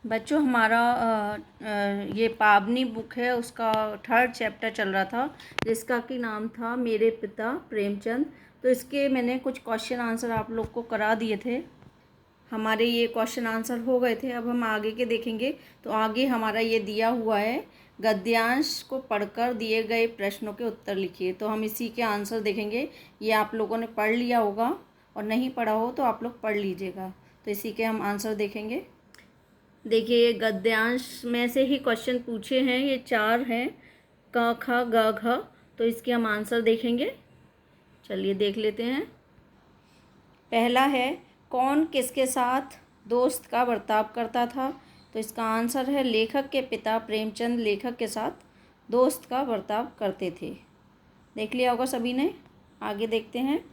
बच्चों हमारा ये पावनी बुक है, उसका 3rd चैप्टर चल रहा था, जिसका कि नाम था मेरे पिता प्रेमचंद। तो इसके मैंने कुछ क्वेश्चन आंसर आप लोग को करा दिए थे। हमारे ये क्वेश्चन आंसर हो गए थे। अब हम आगे के देखेंगे। तो आगे हमारा ये दिया हुआ है, गद्यांश को पढ़कर दिए गए प्रश्नों के उत्तर लिखिए। तो हम इसी के आंसर देखेंगे। ये आप लोगों ने पढ़ लिया होगा, और नहीं पढ़ा हो तो आप लोग पढ़ लीजिएगा। तो इसी के हम आंसर देखेंगे। देखिए, गद्यांश में से ही क्वेश्चन पूछे हैं, ये 4 हैं, क ख ग घ। तो इसके हम आंसर देखेंगे। चलिए देख लेते हैं। पहला है, कौन किसके साथ दोस्त का बर्ताव करता था? तो इसका आंसर है, लेखक के पिता प्रेमचंद लेखक के साथ दोस्त का बर्ताव करते थे। देख लिया होगा सभी ने। आगे देखते हैं,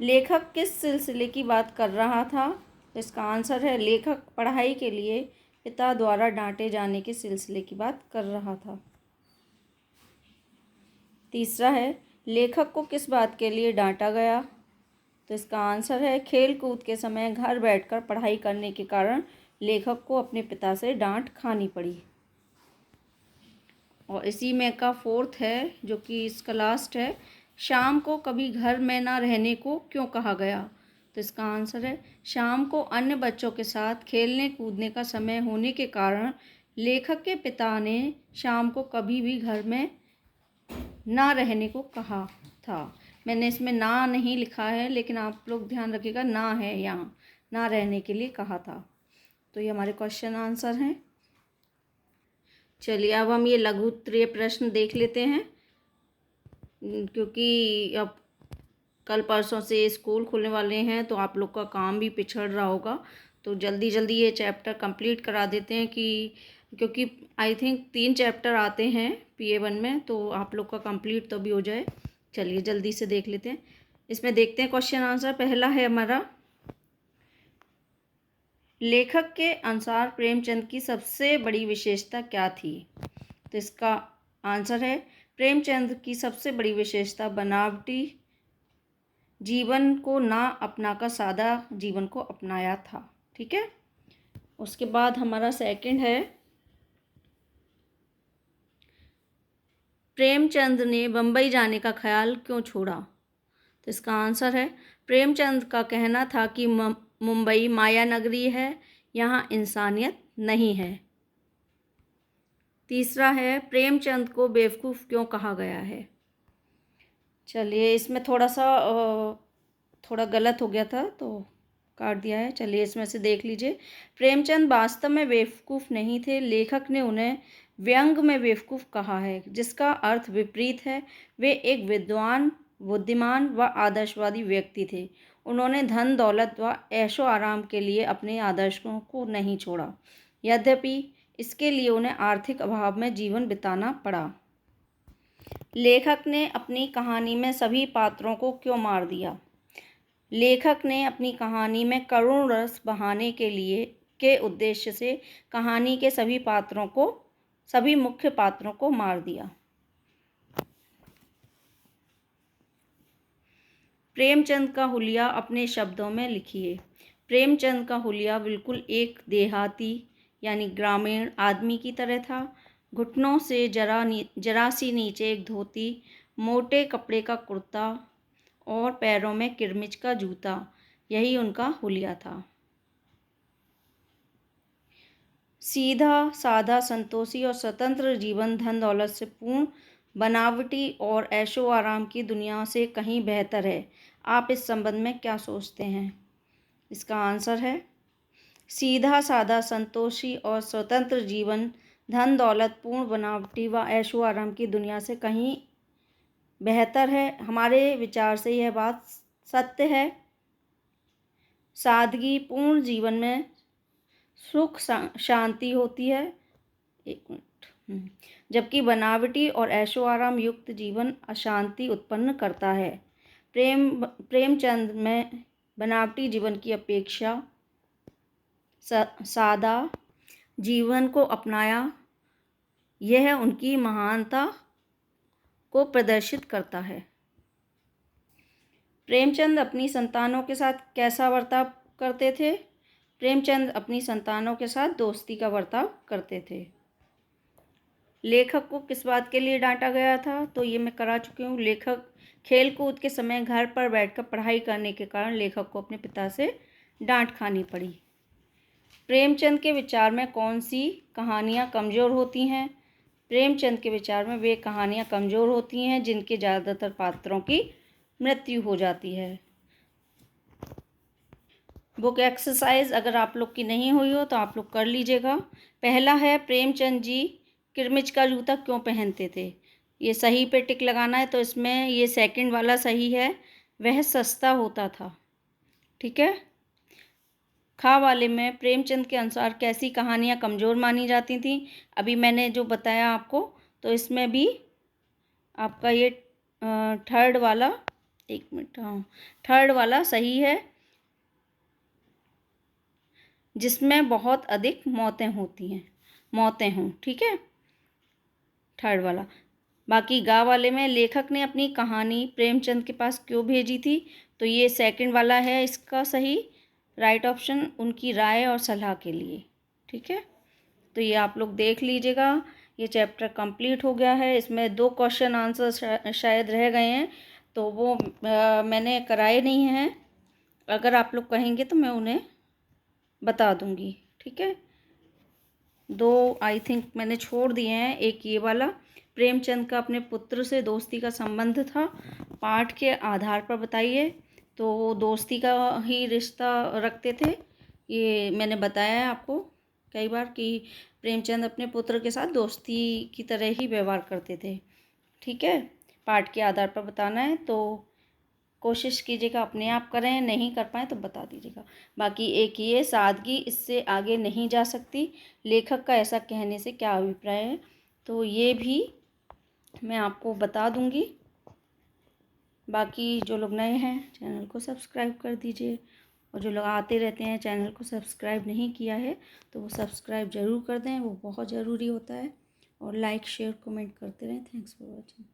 लेखक किस सिलसिले की बात कर रहा था? तो इसका आंसर है, लेखक पढ़ाई के लिए पिता द्वारा डांटे जाने के सिलसिले की बात कर रहा था। तीसरा है, लेखक को किस बात के लिए डांटा गया? तो इसका आंसर है, खेल कूद के समय घर बैठकर पढ़ाई करने के कारण लेखक को अपने पिता से डांट खानी पड़ी। और इसी में का 4th है, जो कि इसका लास्ट है, शाम को कभी घर में ना रहने को क्यों कहा गया? तो इसका आंसर है, शाम को अन्य बच्चों के साथ खेलने कूदने का समय होने के कारण लेखक के पिता ने शाम को कभी भी घर में ना रहने को कहा था। मैंने इसमें ना नहीं लिखा है, लेकिन आप लोग ध्यान रखिएगा, ना है यहाँ, ना रहने के लिए कहा था। तो ये हमारे क्वेश्चन आंसर हैं। चलिए अब हम ये लघु उत्तरीय प्रश्न देख लेते हैं, क्योंकि अब कल परसों से स्कूल खुलने वाले हैं, तो आप लोग का काम भी पिछड़ रहा होगा। तो जल्दी जल्दी ये चैप्टर कंप्लीट करा देते हैं, क्योंकि आई थिंक 3 चैप्टर आते हैं PA1 में, तो आप लोग का कंप्लीट तो भी हो जाए। चलिए जल्दी से देख लेते हैं। इसमें देखते हैं क्वेश्चन आंसर। पहला है हमारा, लेखक के अनुसार प्रेमचंद की सबसे बड़ी विशेषता क्या थी? तो इसका आंसर है, प्रेमचंद की सबसे बड़ी विशेषता बनावटी जीवन को ना अपनाकर सादा जीवन को अपनाया था। ठीक है। उसके बाद हमारा सेकंड है, प्रेमचंद ने बम्बई जाने का ख्याल क्यों छोड़ा? तो इसका आंसर है, प्रेमचंद का कहना था कि मुंबई माया नगरी है, यहाँ इंसानियत नहीं है। तीसरा है, प्रेमचंद को बेवकूफ़ क्यों कहा गया है? चलिए इसमें थोड़ा गलत हो गया था, तो काट दिया है। चलिए इसमें से देख लीजिए। प्रेमचंद वास्तव में बेवकूफ़ नहीं थे, लेखक ने उन्हें व्यंग में बेवकूफ़ कहा है, जिसका अर्थ विपरीत है। वे एक विद्वान, बुद्धिमान व आदर्शवादी व्यक्ति थे। उन्होंने धन दौलत व ऐशो आराम के लिए अपने आदर्शों को नहीं छोड़ा, यद्यपि इसके लिए उन्हें आर्थिक अभाव में जीवन बिताना पड़ा। लेखक ने अपनी कहानी में सभी पात्रों को क्यों मार दिया? लेखक ने अपनी कहानी में करुण रस बहाने के उद्देश्य से कहानी के सभी मुख्य पात्रों को मार दिया। प्रेमचंद का हुलिया अपने शब्दों में लिखिए। प्रेमचंद का हुलिया बिल्कुल एक देहाती यानी ग्रामीण आदमी की तरह था। घुटनों से जरा सी नीचे एक धोती, मोटे कपड़े का कुर्ता और पैरों में किरमिच का जूता, यही उनका हुलिया था। सीधा साधा, संतोषी और स्वतंत्र जीवन धन दौलत से पूर्ण, बनावटी और ऐशो आराम की दुनिया से कहीं बेहतर है। आप इस संबंध में क्या सोचते हैं? इसका आंसर है, सीधा साधा, संतोषी और स्वतंत्र जीवन धन दौलत पूर्ण, बनावटी व ऐशो आराम की दुनिया से कहीं बेहतर है। हमारे विचार से यह बात सत्य है। सादगी पूर्ण जीवन में सुख शांति होती है। एक मिनट। जबकि बनावटी और ऐशो आराम युक्त जीवन अशांति उत्पन्न करता है। प्रेमचंद में बनावटी जीवन की अपेक्षा सादा जीवन को अपनाया, यह उनकी महानता को प्रदर्शित करता है। प्रेमचंद अपनी संतानों के साथ कैसा बर्ताव करते थे? प्रेमचंद अपनी संतानों के साथ दोस्ती का बर्ताव करते थे। लेखक को किस बात के लिए डांटा गया था, तो ये मैं करा चुकी हूँ। लेखक खेल कूद के समय घर पर बैठकर पढ़ाई करने के कारण लेखक को अपने पिता से डांट खानी पड़ी। प्रेमचंद के विचार में कौन सी कहानियाँ कमज़ोर होती हैं? प्रेमचंद के विचार में वे कहानियाँ कमज़ोर होती हैं जिनके ज़्यादातर पात्रों की मृत्यु हो जाती है। बुक एक्सरसाइज अगर आप लोग की नहीं हुई हो तो आप लोग कर लीजिएगा। पहला है, प्रेमचंद जी किरमिच का जूता क्यों पहनते थे? ये सही पे टिक लगाना है, तो इसमें ये सेकंड वाला सही है, वह सस्ता होता था। ठीक है। खा वाले में प्रेमचंद के अनुसार कैसी कहानियाँ कमज़ोर मानी जाती थीं? अभी मैंने जो बताया आपको, तो इसमें भी आपका ये थर्ड वाला, एक मिनट, हाँ, थर्ड वाला सही है, जिसमें बहुत अधिक मौतें हों। ठीक है, थर्ड वाला। बाकी गा वाले में लेखक ने अपनी कहानी प्रेमचंद के पास क्यों भेजी थी? तो ये सेकंड वाला है इसका सही, राइट ऑप्शन, उनकी राय और सलाह के लिए। ठीक है, तो ये आप लोग देख लीजिएगा। ये चैप्टर कंप्लीट हो गया है। इसमें 2 क्वेश्चन आंसर शायद रह गए हैं, तो वो मैंने कराए नहीं हैं। अगर आप लोग कहेंगे तो मैं उन्हें बता दूंगी। ठीक है, 2 आई थिंक मैंने छोड़ दिए हैं। एक ये वाला, प्रेमचंद का अपने पुत्र से दोस्ती का संबंध था, पाठ के आधार पर बताइए। तो वो दोस्ती का ही रिश्ता रखते थे, ये मैंने बताया है आपको कई बार कि प्रेमचंद अपने पुत्र के साथ दोस्ती की तरह ही व्यवहार करते थे। ठीक है, पाठ के आधार पर बताना है, तो कोशिश कीजिएगा अपने आप करें, नहीं कर पाएँ तो बता दीजिएगा। बाकी एक ये सादगी इससे आगे नहीं जा सकती, लेखक का ऐसा कहने से क्या अभिप्राय है, तो ये भी मैं आपको बता दूंगी। बाकी जो लोग नए हैं चैनल को सब्सक्राइब कर दीजिए, और जो लोग आते रहते हैं चैनल को सब्सक्राइब नहीं किया है तो वो सब्सक्राइब ज़रूर कर दें, वो बहुत ज़रूरी होता है। और लाइक शेयर कमेंट करते रहें। Thanks for watching.